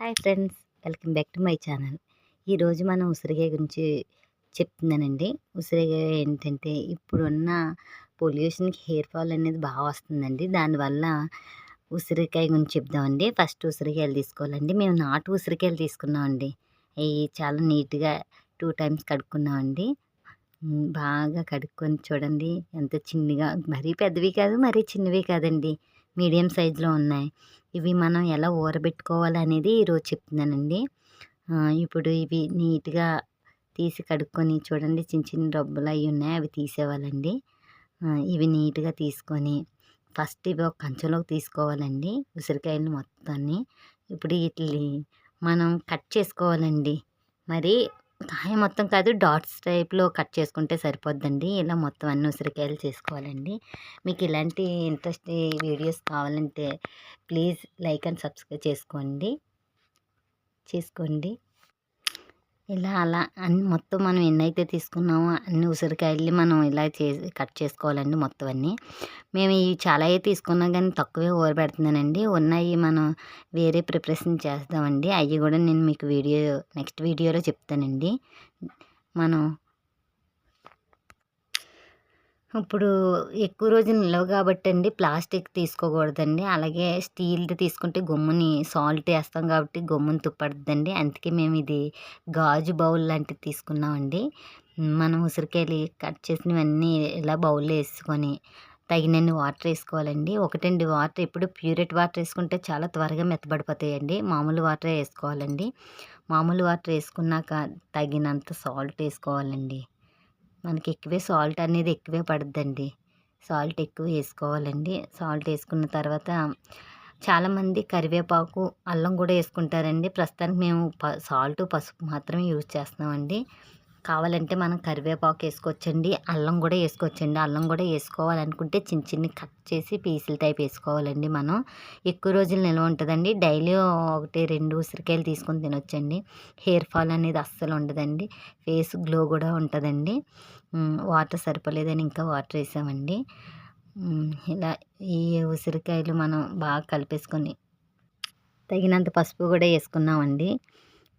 Hi friends, welcome back to my channel. ఈరోజు మనం ఉసిరికాయ గురించి చెప్తున్నానండి. ఉసిరికాయ ఏంటంటే ఇప్పుడున్న పొల్యూషన్కి హెయిర్ ఫాల్ అనేది బాగా వస్తుందండి. దానివల్ల ఉసిరికాయ గురించి చెప్దామండి. ఫస్ట్ ఉసిరికాయలు తీసుకోవాలండి. మేము నాటు ఉసిరికాయలు తీసుకున్నామండి. అవి చాలా నీట్గా 2 టైమ్స్ కడుక్కున్నామండి. బాగా కడుక్కొని చూడండి ఎంత చిన్నగా, మరీ పెద్దవి కాదు మరీ చిన్నవి కాదండి, మీడియం సైజులో ఉన్నాయి. ఇవి మనం ఎలా ఊరబెట్టుకోవాలి అనేది ఈరోజు చెప్తున్నానండి. ఇప్పుడు ఇవి నీట్గా తీసి కడుక్కొని చూడండి, చిన్న చిన్న డబ్బులు అవి ఉన్నాయి, అవి తీసేవాళ్ళండి. ఇవి నీట్గా తీసుకొని ఫస్ట్ ఇవి ఒక కంచంలోకి తీసుకోవాలండి ఉసిరికాయలు మొత్తాన్ని. ఇప్పుడు వీటిని మనం కట్ చేసుకోవాలండి. మరి కాయ మొత్తం కాదు, డాట్స్ టైప్లో కట్ చేసుకుంటే సరిపోద్దండి. ఇలా మొత్తం అన్ని ఉసిరికాయలు చేసుకోవాలండి. మీకు ఇలాంటి ఇంట్రెస్ట్ వీడియోస్ కావాలంటే ప్లీజ్ లైక్ అండ్ సబ్స్క్రైబ్ చేసుకోండి. ఇలా అలా అన్ని మొత్తం మనం ఎన్నైతే తీసుకున్నామో అన్ని ఉసిరికాయల్ని మనం ఇలా చేసి కట్ చేసుకోవాలండి మొత్తం అన్నీ. మేము ఇవి చాలా తీసుకున్నాం కానీ తక్కువే ఊరబెడుతున్నానండి. ఉన్నాయి మనం వేరే ప్రిపరేషన్ చేస్తామండి. అవి కూడా నేను మీకు నెక్స్ట్ వీడియోలో చెప్తానండి. మనం ఇప్పుడు ఎక్కువ రోజులు నిలవ కాబట్టి అండి ప్లాస్టిక్ తీసుకోకూడదండి. అలాగే స్టీల్ది తీసుకుంటే గమ్ముని సాల్ట్ వేస్తాం కాబట్టి గమ్ముని తుప్పడుద్దండి. అందుకే మేము ఇది గాజు బౌల్ లాంటిది తీసుకున్నామండి. మనం ఉసిరికాయలు కట్ చేసినవన్నీ ఇలా బౌల్లో వేసుకొని తగినన్ని వాటర్ వేసుకోవాలండి. ఒకటండి, వాటర్ ఎప్పుడు ప్యూరిట్ వాటర్ వేసుకుంటే చాలా త్వరగా మెత్తబడిపోతాయండి. మామూలు వాటర్ వేసుకోవాలండి. మామూలు వాటర్ వేసుకున్నాక తగినంత సాల్ట్ వేసుకోవాలండి. మనకి ఎక్కువే సాల్ట్ అనేది ఎక్కువే పడుద్దండి. సాల్ట్ ఎక్కువ వేసుకోవాలండి. సాల్ట్ వేసుకున్న తర్వాత చాలామంది కరివేపాకు, అల్లం కూడా వేసుకుంటారండి. ప్రస్తుతానికి మేము సాల్ట్, పసుపు మాత్రమే యూజ్ చేస్తున్నామండి. కావాలంటే మనం కరివేపాకు వేసుకోవచ్చండి, అల్లం కూడా వేసుకోవచ్చండి. అల్లం కూడా వేసుకోవాలనుకుంటే చిన్న చిన్న కట్ చేసి పీసులు టైప్ వేసుకోవాలండి. మనం ఎక్కువ రోజులు నిల్వ ఉంటుందండి. డైలీ 1-2 ఉసిరికాయలు తీసుకొని తినొచ్చండి. హెయిర్ ఫాల్ అనేది అస్సలు ఉండదండి. ఫేస్ గ్లో కూడా ఉంటుందండి. వాటర్ సరిపోలేదని ఇంకా వాటర్ వేసామండి. ఇలా ఈ ఉసిరికాయలు మనం బాగా కలిపేసుకొని తగినంత పసుపు కూడా వేసుకున్నామండి.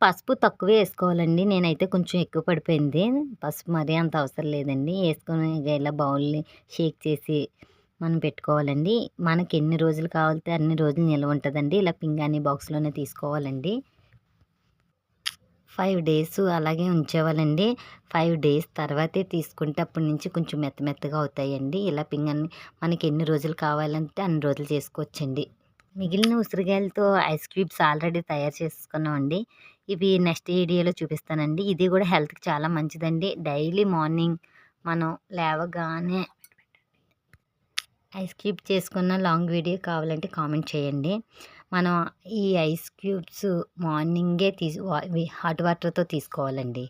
పసుపు తక్కువే వేసుకోవాలండి. నేనైతే కొంచెం ఎక్కువ పడిపోయింది. పసుపు మరీ అంత అవసరం లేదండి. వేసుకొని ఇలా బౌల్ని షేక్ చేసి మనం పెట్టుకోవాలండి. మనకి ఎన్ని రోజులు కావాలితే అన్ని రోజులు నిల్వ ఉంటుందండి. ఇలా పింగాణీ బాక్స్లోనే తీసుకోవాలండి. 5 డేస్ అలాగే ఉంచేవాళ్ళండి. 5 డేస్ తర్వాతే తీసుకుంటే అప్పటి నుంచి కొంచెం మెత్తగా అవుతాయండి. ఇలా పింగాణీ మనకి ఎన్ని రోజులు కావాలంటే అన్ని రోజులు చేసుకోవచ్చండి. మిగిలిన ఉసిరికాయలతో ఐస్ క్యూబ్స్ ఆల్రెడీ తయారు చేసుకున్నామండి. ఇవి నెక్స్ట్ వీడియోలో చూపిస్తానండి. ఇది కూడా హెల్త్కి చాలా మంచిదండి. డైలీ మార్నింగ్ మనం లేవగానే ఐస్ క్యూబ్ చేసుకున్న లాంగ్ వీడియో కావాలంటే కామెంట్ చేయండి. మనం ఈ ఐస్ క్యూబ్స్ మార్నింగే హాట్ వాటర్తో తీసుకోవాలండి.